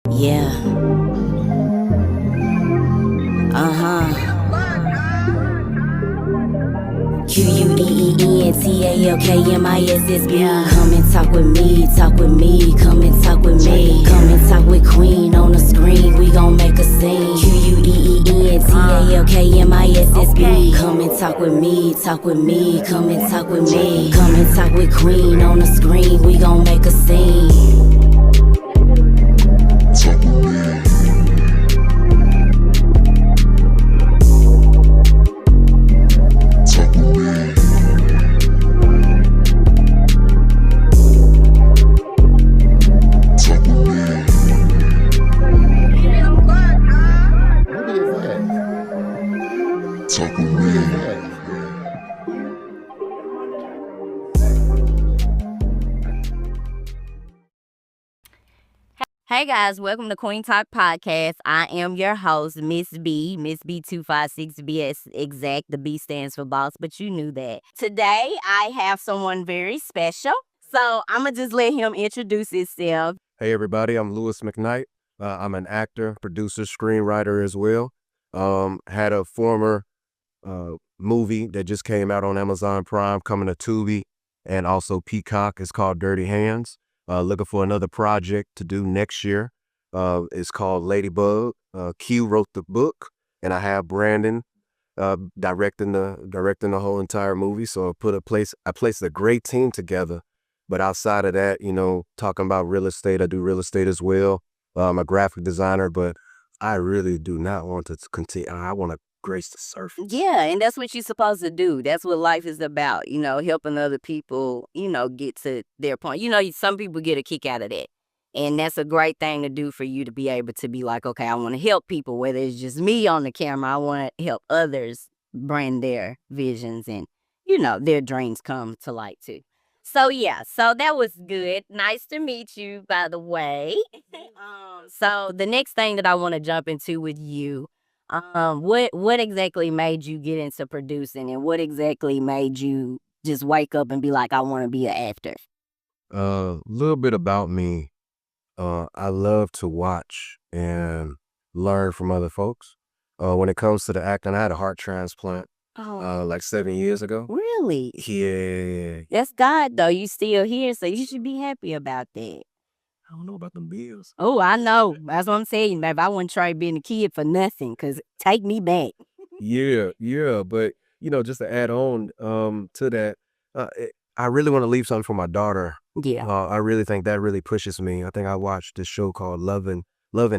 Yeah. QUEENTALKMISSB. Come and talk with me, talk with me, come and talk with me. Come and talk with Queen on the screen, we gon' make a scene. QUEENTALKMISSB. Come and talk with me, talk with me, come and talk with me. Come and talk with Queen on the screen, we gon' make a scene. Hey guys, welcome to Queen Talk Podcast. I am your host, Miss B256B as exact. The B stands for boss, but you knew that. Today, I have someone very special, so I'm going to just let him introduce himself. Hey everybody, I'm Louis McKnight. I'm an actor, producer, screenwriter as well. Had a former movie that just came out on Amazon Prime, coming to Tubi and also Peacock. It's called Dirty Hands. Looking for another project to do next year. It's called Ladybug. Q wrote the book, and I have Brandon directing the whole entire movie. So I placed a great team together. But outside of that, talking about real estate, I do real estate as well. I'm a graphic designer, but I really do not want to continue. I want to grace the surface. Yeah, and that's what you're supposed to do. That's what life is about, helping other people, get to their point. Some people get a kick out of that. And that's a great thing to do for you to be able to be like, okay, I want to help people, whether it's just me on the camera. I want to help others brand their visions and, their dreams come to light too. So that was good. Nice to meet you, by the way. So the next thing that I want to jump into with you, what exactly made you get into producing, and what exactly made you just wake up and be like, I want to be an actor? A little bit about me. I love to watch and learn from other folks. When it comes to the acting, I had a heart transplant like 7 years ago. Really? Yeah. That's God, though. You still here, so you should be happy about that. I don't know about them bills. Oh, I know. That's what I'm saying, babe. I wouldn't try being a kid for nothing, because take me back. Yeah. But, just to add on to that, I really want to leave something for my daughter. Yeah. I really think that really pushes me. I think I watched this show called Love and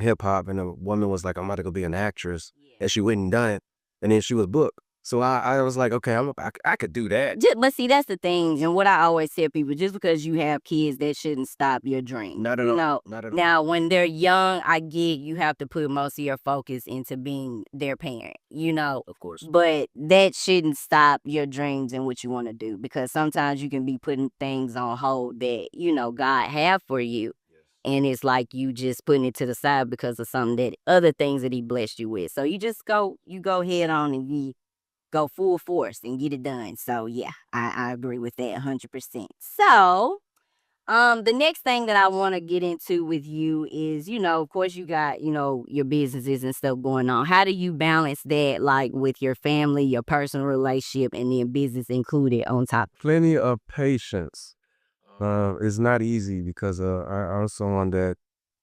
Hip Hop, and a woman was like, I'm about to go be an actress. And she went and done it, and then she was booked. So I was like, okay, I could do that. But see, that's the thing, and what I always tell people, just because you have kids, that shouldn't stop your dream. Not at all. Not at all. Now, when they're young, I get you have to put most of your focus into being their parent, Of course. But that shouldn't stop your dreams and what you want to do, because sometimes you can be putting things on hold that, God have for you. And it's like you just putting it to the side because of other things that he blessed you with. So you go head on and you go full force and get it done. So yeah, I agree with that 100%. So the next thing that I want to get into with you is, of course you got, your businesses and stuff going on. How do you balance that, like with your family, your personal relationship, and then business included on top? Plenty of patience. It's not easy because I'm someone that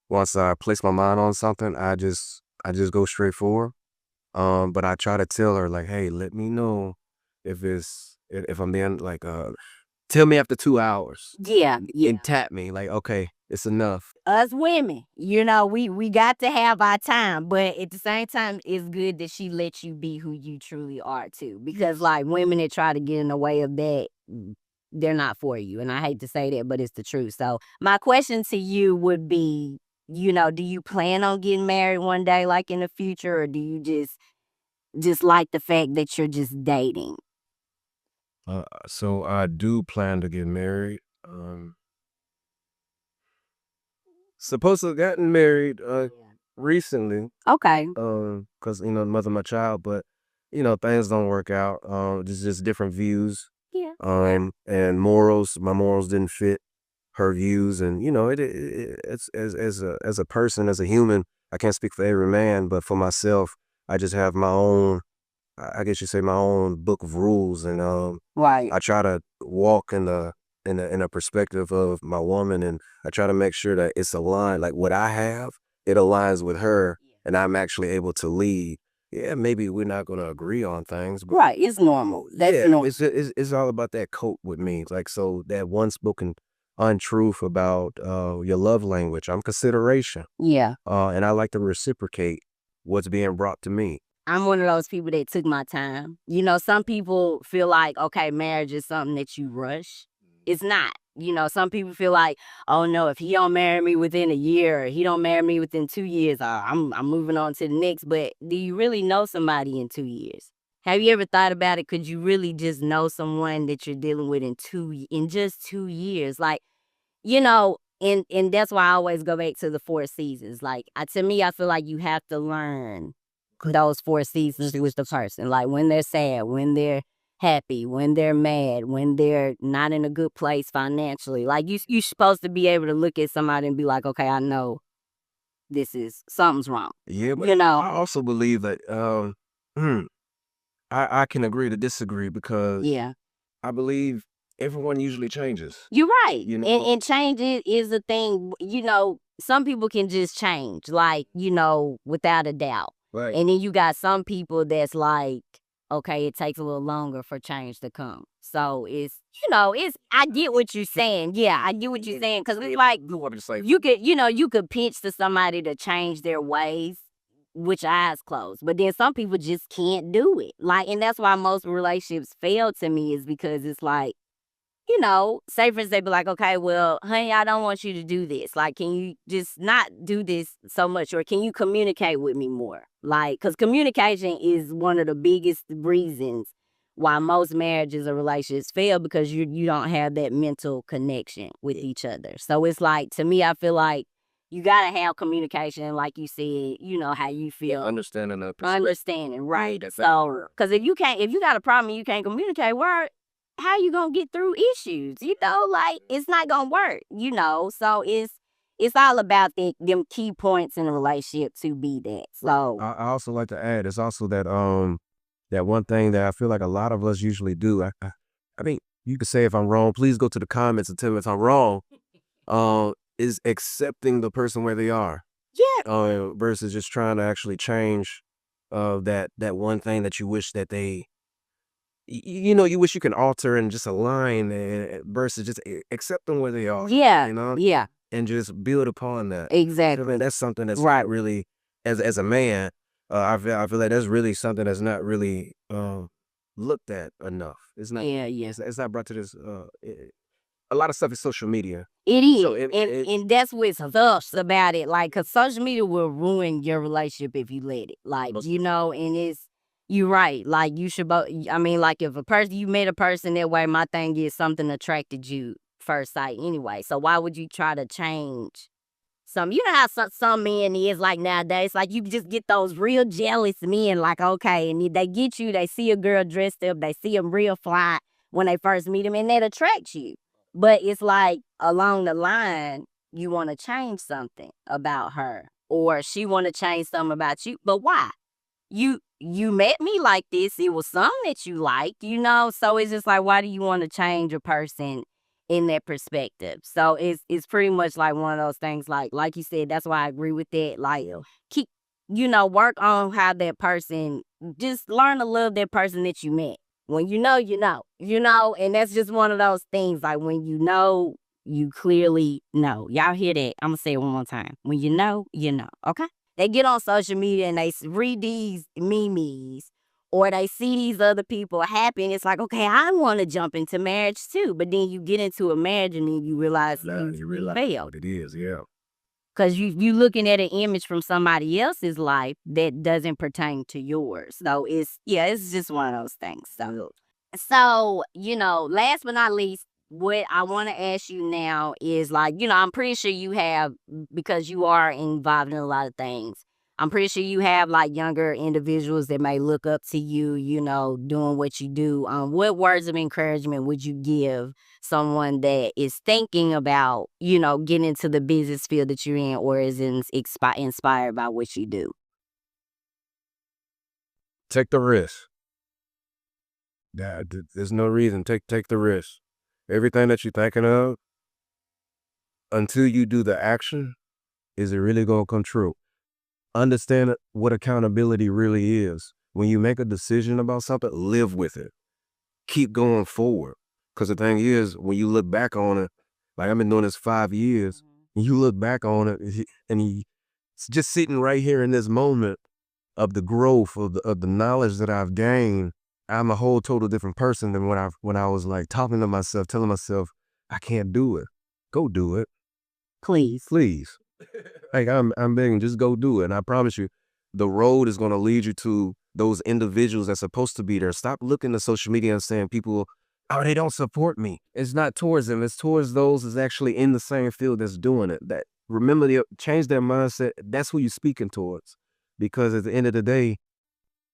once I place my mind on something, I just go straight forward. But I try to tell her, like, hey, let me know if I'm being like, tell me after 2 hours. Yeah. And tap me like, okay, it's enough. Us women, we got to have our time, but at the same time, it's good that she lets you be who you truly are too. Because like women that try to get in the way of that, they're not for you. And I hate to say that, but it's the truth. So my question to you would be, do you plan on getting married one day, like in the future, or do you just like the fact that you're just dating? So I do plan to get married. Supposed to have gotten married recently. Okay. Because the mother of my child, but things don't work out. There's just different views. Yeah. And morals. My morals didn't fit. her views, and it's as a person, as a human. I can't speak for every man, but for myself, I just have my own. I guess you say my own book of rules, and Right. I try to walk in a perspective of my woman, and I try to make sure that it's aligned. Like what I have, it aligns with her, and I'm actually able to lead. Yeah, maybe we're not gonna agree on things, but Right. It's normal. That's yeah, normal. it's all about that cope with me. Like so that one spoken untruth about your love language. I'm consideration. Yeah. And I like to reciprocate what's being brought to me. I'm one of those people that took my time. You know, some people feel like, okay, marriage is something that you rush. It's not. You know, some people feel like, oh no, if he don't marry me within a year, or he don't marry me within 2 years, I'm moving on to the next. But do you really know somebody in 2 years? Have you ever thought about it? Could you really just know someone that you're dealing with in just 2 years? Like, and that's why I always go back to the 4 seasons. Like, to me, I feel like you have to learn those 4 seasons with the person. Like when they're sad, when they're happy, when they're mad, when they're not in a good place financially. Like you're supposed to be able to look at somebody and be like, okay, I know something's wrong. Yeah, but You know? I also believe that hmm, I can agree to disagree because Yeah. I believe everyone usually changes. You're right. You know, And change is a thing. Some people can just change, like, without a doubt. right? And then you got some people that's like, okay, it takes a little longer for change to come. So I get what you're saying. Yeah, I get what you're saying. Cause it's like You want me to say? you could pitch to somebody to change their ways with your eyes closed. But then some people just can't do it. Like, and that's why most relationships fail to me is because it's like, say for instance, they be like, okay, well, honey, I don't want you to do this. Like, can you just not do this so much? Or can you communicate with me more? Like, because communication is one of the biggest reasons why most marriages or relationships fail because you don't have that mental connection with each other. So it's like, to me, I feel like you got to have communication, like you said, how you feel. Understanding the Understanding, right. That's So, because if you got a problem and you can't communicate, how you gonna get through issues? Like it's not gonna work. So it's all about them key points in a relationship to be that. So I also like to add, it's also that one thing that I feel like a lot of us usually do. I mean, you could say if I'm wrong, please go to the comments and tell me if I'm wrong. Is accepting the person where they are, yeah, versus just trying to actually change, that one thing that you wish that they, you wish you can alter and just align, versus just accept them where they are. yeah, You know, yeah, and just build upon that. I exactly. mean, that's something that's Right. not really, as a man, I feel like that's really something that's not really looked at enough. It's not. Yeah, yeah. It's not brought to this. A lot of stuff is social media. It is, So and that's what's sucks about it. Like, cause social media will ruin your relationship if you let it. Like, and you're right. Like, you should both. I mean, like, if you met a person that way, my thing is something attracted you first sight anyway. So why would you try to change some? You know how some men is like nowadays. Like, you just get those real jealous men. Like, okay, and they get you. They see a girl dressed up. They see them real fly when they first meet them, and that attracts you. But it's like along the line, you want to change something about her, or she want to change something about you. But why? You met me like this. It was something that you liked. So it's just like, why do you want to change a person in that perspective? So it's pretty much like one of those things. Like you said, that's why I agree with that. Like, keep work on how that person, just learn to love that person that you met. When you know, and that's just one of those things. Like, when you clearly know. Y'all hear that? I'm gonna say it one more time. When you know, okay? They get on social media and they read these memes, or they see these other people happy, and it's like, okay, I want to jump into marriage too. But then you get into a marriage and then you realize you failed. what it is, yeah. Because you looking at an image from somebody else's life that doesn't pertain to yours. So it's just one of those things. So last but not least, what I want to ask you now is, like, I'm pretty sure you have, because you are involved in a lot of things. I'm pretty sure you have like younger individuals that may look up to you, you know, doing what you do. What words of encouragement would you give someone that is thinking about, you know, getting into the business field that you're in, or is inspired by what you do? Take the risk. There's no reason. Take the risk. Everything that you're thinking of, until you do the action, is it really gonna come true? Understand what accountability really is. When you make a decision about something, live with it. Keep going forward. Because the thing is, when you look back on it, like I've been doing this 5 years, and you look back on it, and it's just sitting right here in this moment of the growth of the knowledge that I've gained. I'm a whole total different person than when I was like talking to myself, telling myself, I can't do it. Go do it. Please. Please. Like I'm begging, just go do it. And I promise you, the road is gonna lead you to those individuals that's supposed to be there. Stop looking at social media and saying people, oh, they don't support me. It's not towards them, it's towards those that's actually in the same field that's doing it. That remember, change their mindset. That's who you're speaking towards. Because at the end of the day,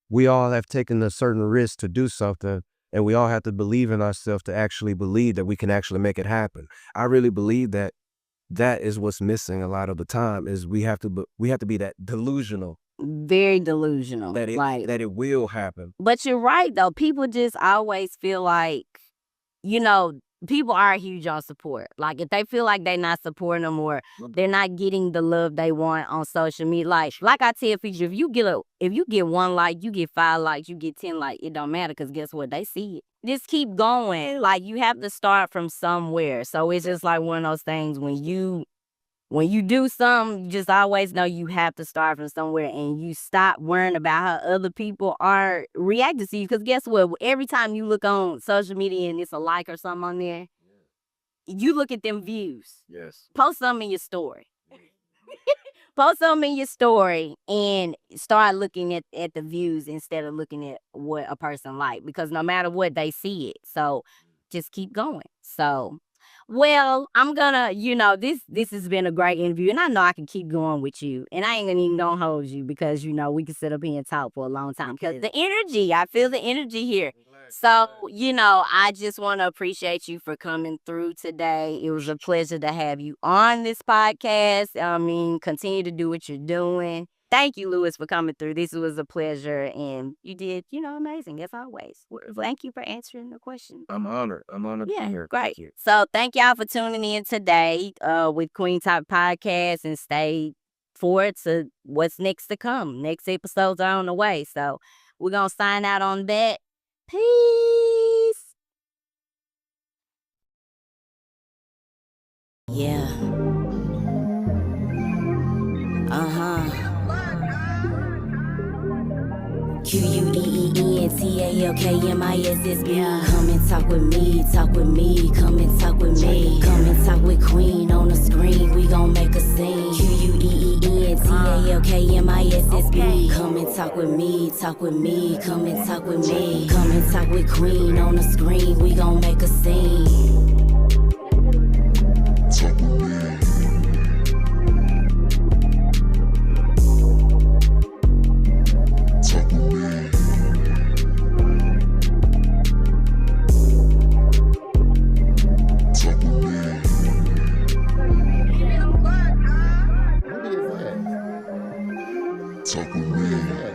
we all have taken a certain risk to do something, and we all have to believe in ourselves to actually believe that we can actually make it happen. I really believe that is what's missing a lot of the time, is we have to be that delusional. Very delusional. That it will happen. But you're right, though. People just always feel like, you know, people are huge on support. Like, if they feel like they're not supporting them, or they're not getting the love they want on social media, like I tell people, if you get 1 like, you get 5 likes, you get 10 likes, it don't matter, because guess what? They see it. Just keep going. Like, you have to start from somewhere. So it's just like one of those things, when you do something, you just always know you have to start from somewhere, and you stop worrying about how other people are reacting to you. Because guess what? Every time you look on social media and it's a like or something on there, you look at them views. Yes. Post something in your story. Post something in your story and start looking at the views instead of looking at what a person like, because no matter what, they see it. So just keep going. So, well, I'm gonna, you know, this has been a great interview, and I know I can keep going with you, and I ain't even gonna hold you, because, you know, we can sit up here and talk for a long time, because the energy, I feel the energy here. So, you know, I just want to appreciate you for coming through today. It was a pleasure to have you on this podcast. I mean, continue to do what you're doing. Thank you, Louis, for coming through. This was a pleasure, and you did, you know, amazing, as always. Thank you for answering the question. I'm honored. I'm honored to be here. Great. So thank y'all for tuning in today with Queen Talk Podcast, and stay forward to what's next to come. Next episodes are on the way. So we're going to sign out on that. Peace. Yeah. QUEENTALKMISSB. Come and talk with me, come and talk with me. Come and talk with Queen on the screen, we gon' make a scene. QUEENTALKMISSB. Come and talk with me, come and talk with me. Come and talk with Queen on the screen, we gon' make a scene. Talk with me.